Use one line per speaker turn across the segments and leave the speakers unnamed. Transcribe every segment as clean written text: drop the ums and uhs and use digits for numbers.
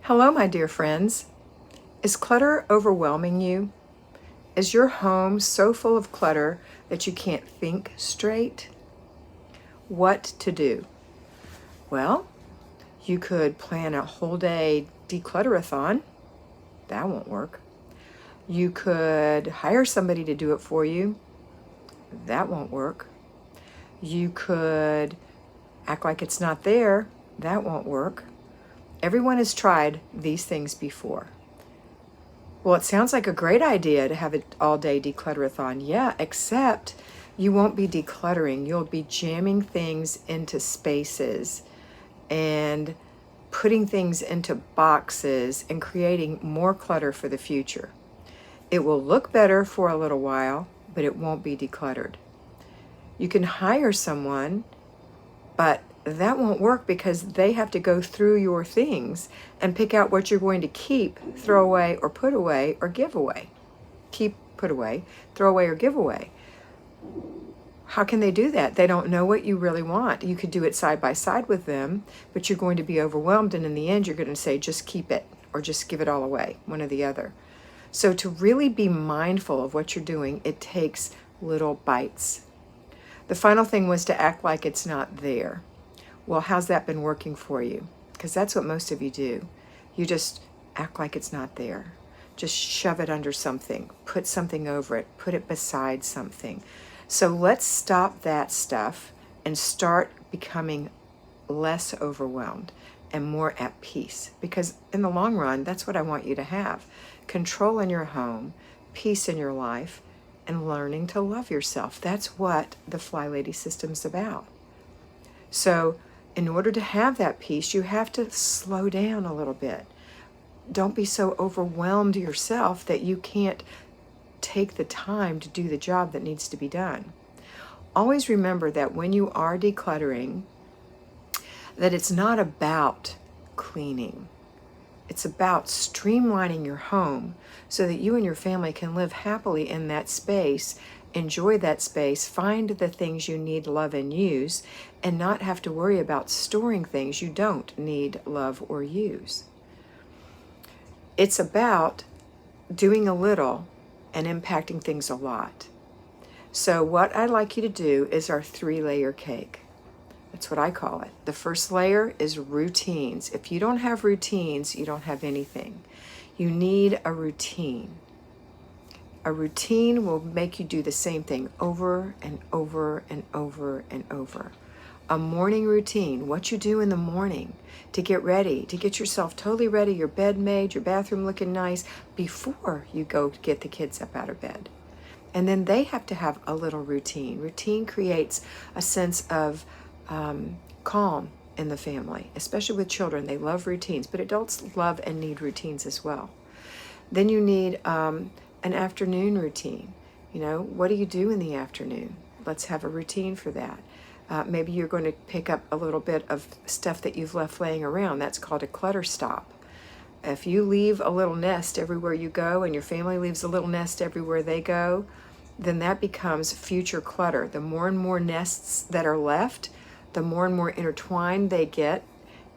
Hello, my dear friends. Is clutter overwhelming you? Is your home so full of clutter that you can't think straight? What to do? Well, you could plan a whole day declutterathon. That won't work. You could hire somebody to do it for you. That won't work. You could act like it's not there. That won't work. Everyone has tried these things before. Well, it sounds like a great idea to have an all-day declutterathon. Yeah, except you won't be decluttering. You'll be jamming things into spaces and putting things into boxes and creating more clutter for the future. It will look better for a little while, but it won't be decluttered. You can hire someone, but that won't work because they have to go through your things and pick out what you're going to keep, throw away, or put away, or give away. Keep, put away, throw away, or give away. How can they do that? They don't know what you really want. You could do it side by side with them, but you're going to be overwhelmed, and in the end, you're going to say, just keep it, or just give it all away, one or the other. So to really be mindful of what you're doing, it takes little bites. The final thing was to act like it's not there. Well, how's that been working for you? Because that's what most of you do. You just act like it's not there. Just shove it under something, put something over it, put it beside something. So let's stop that stuff and start becoming less overwhelmed and more at peace. Because in the long run, that's what I want you to have. Control in your home, peace in your life, and learning to love yourself. That's what the FlyLady system's about. So in order to have that peace, you have to slow down a little bit. Don't be so overwhelmed yourself that you can't take the time to do the job that needs to be done. Always remember that when you are decluttering, that it's not about cleaning. It's about streamlining your home so that you and your family can live happily in that space, enjoy that space, find the things you need, love, and use, and not have to worry about storing things you don't need, love, or use. It's about doing a little and impacting things a lot. So what I'd like you to do is our 3-layer cake. That's what I call it. The first layer is routines. If you don't have routines, you don't have anything. You need a routine. A routine will make you do the same thing over and over and over and over. A morning routine, what you do in the morning to get ready, to get yourself totally ready, your bed made, your bathroom looking nice before you go get the kids up out of bed. And then they have to have a little routine. Routine creates a sense of calm in the family, especially with children. They love routines, but adults love and need routines as well. Then you need an afternoon routine. You know, what do you do in the afternoon? Let's have a routine for that. Maybe you're going to pick up a little bit of stuff that you've left laying around. That's called a clutter stop. If you leave a little nest everywhere you go and your family leaves a little nest everywhere they go, then that becomes future clutter. The more and more nests that are left, the more and more intertwined they get,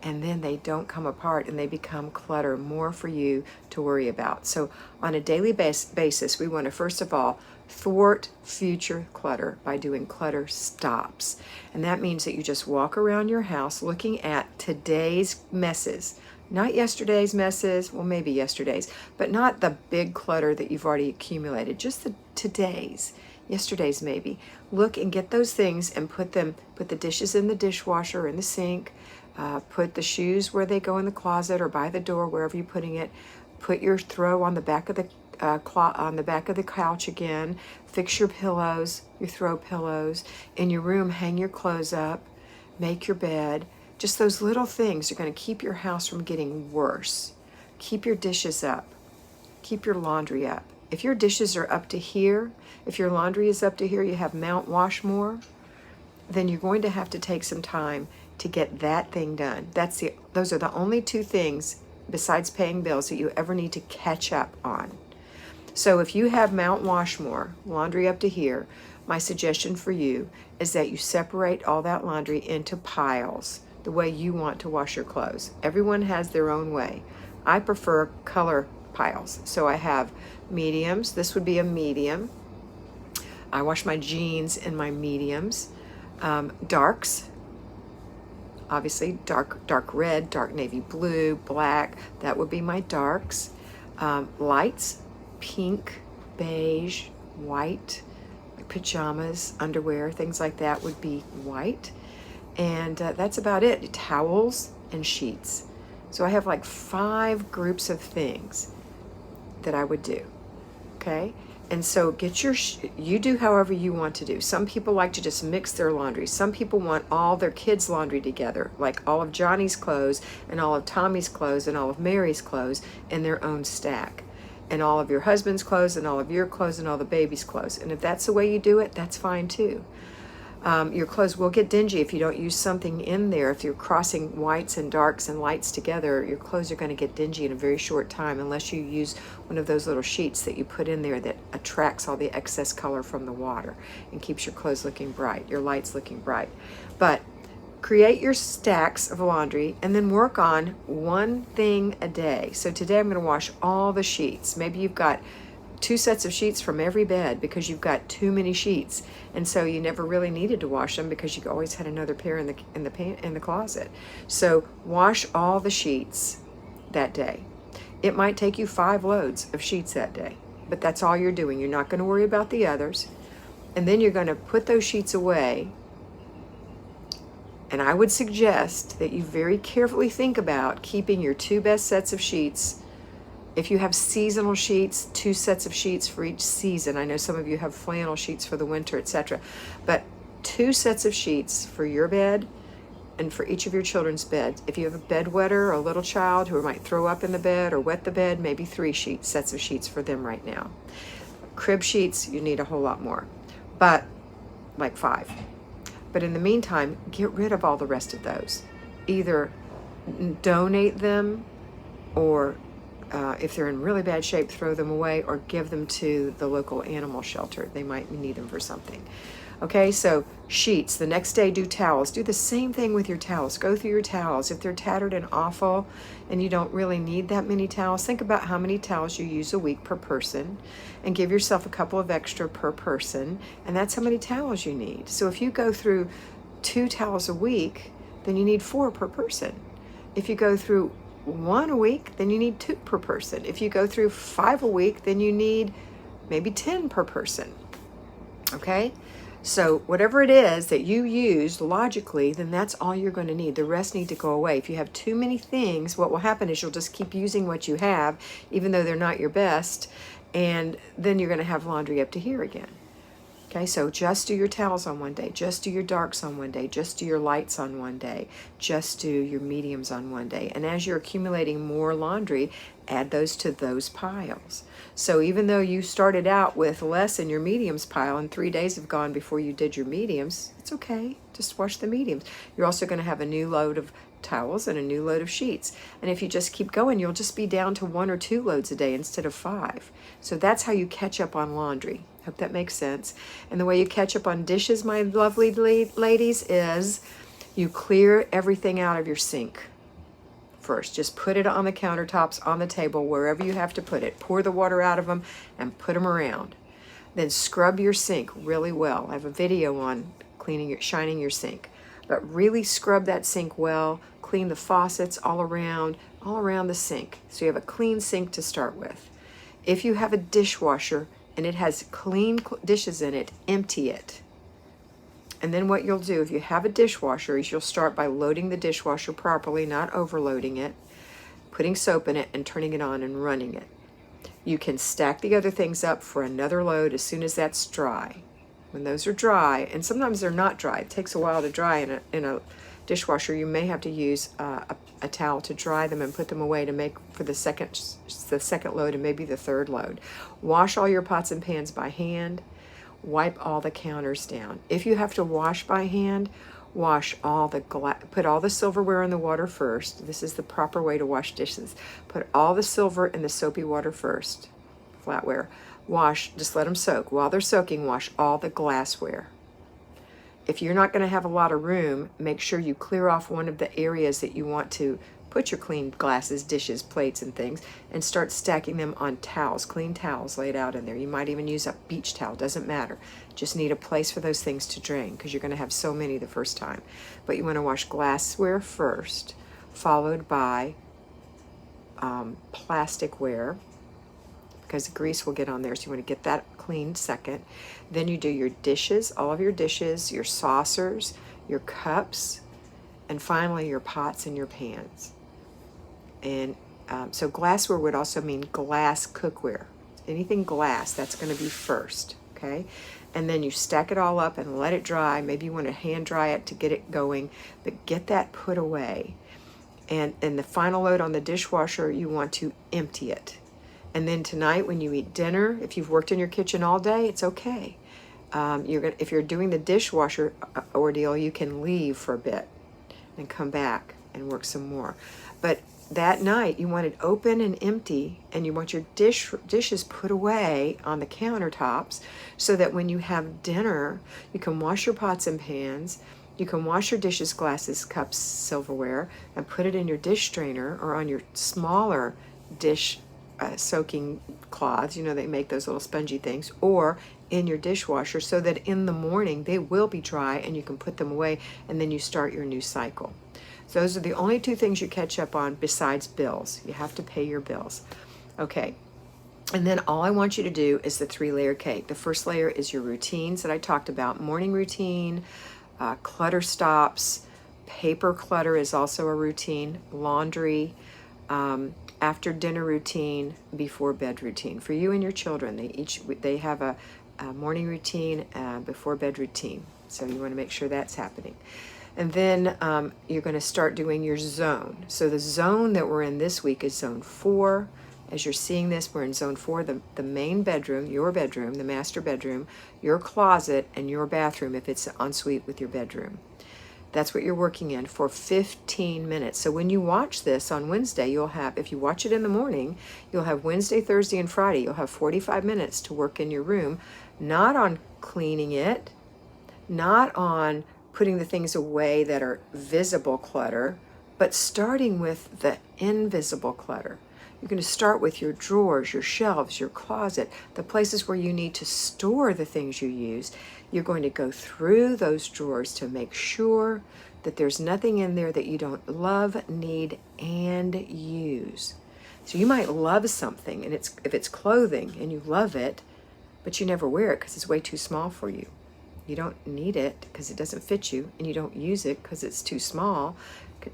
and then they don't come apart and they become clutter, more for you to worry about. So on a daily basis, we want to first of all thwart future clutter by doing clutter stops. And that means that you just walk around your house looking at today's messes, not yesterday's messes, well maybe yesterday's, but not the big clutter that you've already accumulated, just the today's. Yesterday's maybe. Look and get those things and put the dishes in the dishwasher, in the sink, put the shoes where they go in the closet or by the door, wherever you're putting it. Put your throw on the back of the couch again. Fix your pillows, your throw pillows. In your room, hang your clothes up, make your bed. Just those little things are going to keep your house from getting worse. Keep your dishes up. Keep your laundry up. If your dishes are up to here, if your laundry is up to here, you have Mount Washmore, then you're going to have to take some time to get that thing done. Those are the only two things besides paying bills that you ever need to catch up on. So if you have Mount Washmore, laundry up to here, my suggestion for you is that you separate all that laundry into piles the way you want to wash your clothes. Everyone has their own way. I prefer color piles. So I have mediums. This would be a medium. I wash my jeans in my mediums. Darks, obviously dark red, dark navy blue, black, that would be my darks. Lights, pink, beige, white, like pajamas, underwear, things like that would be white. And that's about it. Towels and sheets. So I have like 5 groups of things that I would do, okay? And so get you do however you want to do. Some people like to just mix their laundry. Some people want all their kids' laundry together, like all of Johnny's clothes and all of Tommy's clothes and all of Mary's clothes in their own stack, and all of your husband's clothes and all of your clothes and all the baby's clothes. And if that's the way you do it, that's fine too. Your clothes will get dingy if you don't use something in there. If you're crossing whites and darks and lights together, your clothes are going to get dingy in a very short time unless you use one of those little sheets that you put in there that attracts all the excess color from the water and keeps your clothes looking bright, your lights looking bright. But create your stacks of laundry and then work on one thing a day. So today I'm going to wash all the sheets. Maybe you've got 2 sets of sheets from every bed because you've got too many sheets, and so you never really needed to wash them because you always had another pair in the closet. So wash all the sheets that day. It might take you 5 loads of sheets that day, but that's all you're doing. You're not going to worry about the others, and then you're going to put those sheets away. And I would suggest that you very carefully think about keeping your 2 best sets of sheets. If you have seasonal sheets, 2 sets of sheets for each season. I know some of you have flannel sheets for the winter, etc. But 2 sets of sheets for your bed and for each of your children's beds. If you have a bedwetter or a little child who might throw up in the bed or wet the bed, maybe 3 sets of sheets for them right now. Crib sheets, you need a whole lot more, but like 5. But in the meantime, get rid of all the rest of those. Either donate them, or if they're in really bad shape, throw them away or give them to the local animal shelter. They might need them for something. Okay, so sheets. The next day, do towels. Do the same thing with your towels. Go through your towels. If they're tattered and awful and you don't really need that many towels, think about how many towels you use a week per person and give yourself a couple of extra per person, and that's how many towels you need. So if you go through 2 towels a week, then you need 4 per person. If you go through 1 a week, then you need 2 per person. If you go through 5 a week, then you need maybe 10 per person. Okay? So whatever it is that you use logically, then that's all you're going to need. The rest need to go away. If you have too many things, what will happen is you'll just keep using what you have, even though they're not your best, and then you're going to have laundry up to here again. Okay, so just do your towels on one day, just do your darks on one day, just do your lights on one day, just do your mediums on one day. And as you're accumulating more laundry, add those to those piles. So even though you started out with less in your mediums pile and 3 days have gone before you did your mediums, it's okay, just wash the mediums. You're also going to have a new load of towels and a new load of sheets. And if you just keep going, you'll just be down to 1 or 2 loads a day instead of 5. So that's how you catch up on laundry. Hope that makes sense. And the way you catch up on dishes, my lovely ladies, is you clear everything out of your sink first. Just put it on the countertops, on the table, wherever you have to put it. Pour the water out of them and put them around. Then scrub your sink really well. I have a video on shining your sink. But really scrub that sink well. Clean the faucets all around the sink. So you have a clean sink to start with. If you have a dishwasher and it has clean dishes in it, empty it. And then what you'll do, if you have a dishwasher, is you'll start by loading the dishwasher properly, not overloading it, putting soap in it and turning it on and running it. You can stack the other things up for another load as soon as that's dry. When those are dry, and sometimes they're not dry, it takes a while to dry in a dishwasher, you may have to use a towel to dry them and put them away to make for the second load and maybe the third load. Wash all your pots and pans by hand. Wipe all the counters down. If you have to wash by hand, wash all the put all the silverware in the water first. This is the proper way to wash dishes. Put all the silver in the soapy water first, flatware. Wash, just let them soak. While they're soaking, wash all the glassware. If you're not going to have a lot of room, make sure you clear off one of the areas that you want to put your clean glasses, dishes, plates, and things, and start stacking them on towels, clean towels laid out in there. You might even use a beach towel, doesn't matter. Just need a place for those things to drain because you're going to have so many the first time. But you want to wash glassware first, followed by plasticware, because the grease will get on there, so you want to get that cleaned second. Then you do your dishes, all of your dishes, your saucers, your cups, and finally your pots and your pans. And so glassware would also mean glass cookware. Anything glass, that's going to be first, okay? And then you stack it all up and let it dry. Maybe you want to hand dry it to get it going, but get that put away. And the final load on the dishwasher, you want to empty it. And then tonight when you eat dinner, if you've worked in your kitchen all day, it's okay. If you're doing the dishwasher ordeal, you can leave for a bit and come back and work some more. But that night, you want it open and empty, and you want your dishes put away on the countertops so that when you have dinner, you can wash your pots and pans, you can wash your dishes, glasses, cups, silverware, and put it in your dish strainer or on your smaller dish soaking cloths. You know, they make those little spongy things, or in your dishwasher, so that in the morning they will be dry and you can put them away, and then you start your new cycle. So those are the only two things you catch up on besides bills. You have to pay your bills. Okay. And then all I want you to do is the 3-layer cake. The first layer is your routines that I talked about. Morning routine, clutter stops, paper clutter is also a routine, laundry, after dinner routine, before bed routine. For you and your children, they have a morning routine, before bed routine. So you want to make sure that's happening. And then you're going to start doing your zone. So the zone that we're in this week is zone 4. As you're seeing this, we're in zone 4, the main bedroom, your bedroom, the master bedroom, your closet, and your bathroom if it's ensuite with your bedroom. That's what you're working in for 15 minutes. So when you watch this on Wednesday, you'll have, if you watch it in the morning, you'll have Wednesday, Thursday, and Friday. You'll have 45 minutes to work in your room, not on cleaning it, not on putting the things away that are visible clutter, but starting with the invisible clutter. You're going to start with your drawers, your shelves, your closet, the places where you need to store the things you use. You're going to go through those drawers to make sure that there's nothing in there that you don't love, need, and use. So you might love something, and if it's clothing and you love it, but you never wear it because it's way too small for you. You don't need it because it doesn't fit you, and you don't use it because it's too small.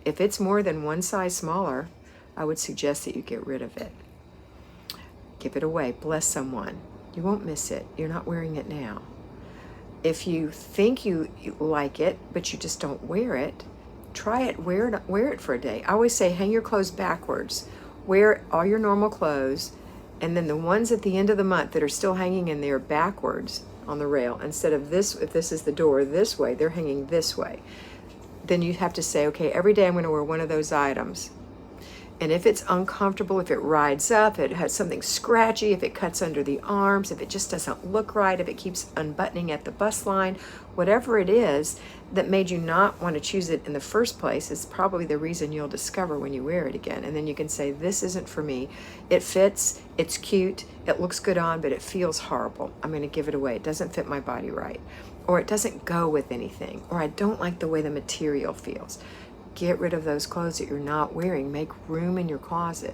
If it's more than one size smaller, I would suggest that you get rid of it. Give it away. Bless someone. You won't miss it. You're not wearing it now. If you think you like it, but you just don't wear it, try it. Wear it for a day. I always say hang your clothes backwards. Wear all your normal clothes, and then the ones at the end of the month that are still hanging in there backwards on the rail, instead of this, if this is the door this way, they're hanging this way. Then you have to say, okay, every day I'm going to wear one of those items. And if it's uncomfortable, if it rides up, it has something scratchy, if it cuts under the arms, if it just doesn't look right, if it keeps unbuttoning at the bus line, whatever it is that made you not want to choose it in the first place is probably the reason you'll discover when you wear it again. And then you can say, this isn't for me. It fits, it's cute, it looks good on, but it feels horrible. I'm going to give it away. It doesn't fit my body right. Or it doesn't go with anything. Or I don't like the way the material feels. Get rid of those clothes that you're not wearing. Make room in your closet.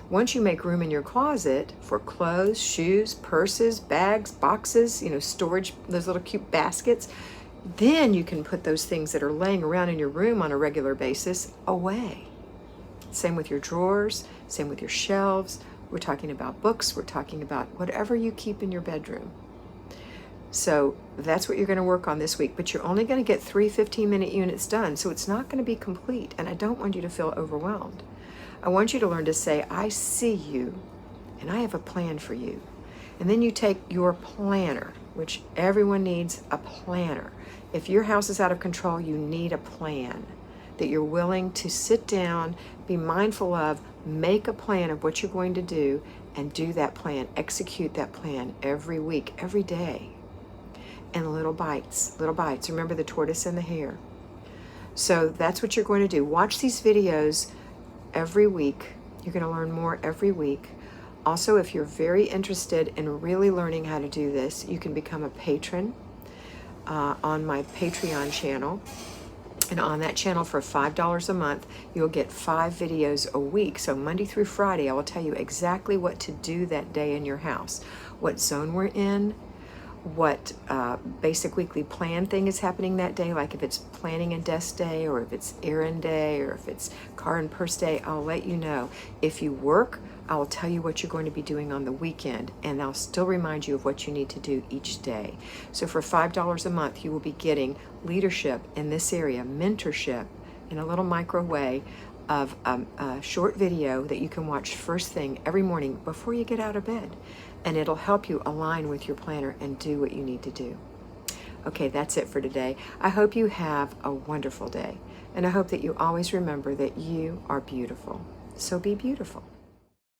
Once you make room in your closet for clothes, shoes, purses, bags, boxes, storage, those little cute baskets, then you can put those things that are laying around in your room on a regular basis away. Same with your drawers, same with your shelves. We're talking about books. We're talking about whatever you keep in your bedroom. So that's what you're going to work on this week, but you're only going to get 3 15-minute units done, so it's not going to be complete, and I don't want you to feel overwhelmed. I want you to learn to say, I see you, and I have a plan for you. And then you take your planner, which everyone needs a planner. If your house is out of control, you need a plan that you're willing to sit down, be mindful of, make a plan of what you're going to do, and do that plan, execute that plan every week, every day. And little bites. Remember the tortoise and the hare. So that's what you're going to do. Watch these videos every week. You're going to learn more every week. Also, if you're very interested in really learning how to do this, you can become a patron on my Patreon channel. And on that channel for $5 a month, you'll get 5 videos a week. So Monday through Friday, I will tell you exactly what to do that day in your house, what zone we're in, what basic weekly plan thing is happening that day, like if it's planning and desk day, or if it's errand day, or if it's car and purse day. I'll let you know. If you work, I will tell you what you're going to be doing on the weekend, and I'll still remind you of what you need to do each day. So for $5 a month, you will be getting leadership in this area, mentorship in a little micro way of a short video that you can watch first thing every morning before you get out of bed. And it'll help you align with your planner and do what you need to do. Okay, that's it for today. I hope you have a wonderful day. And I hope that you always remember that you are beautiful. So be beautiful.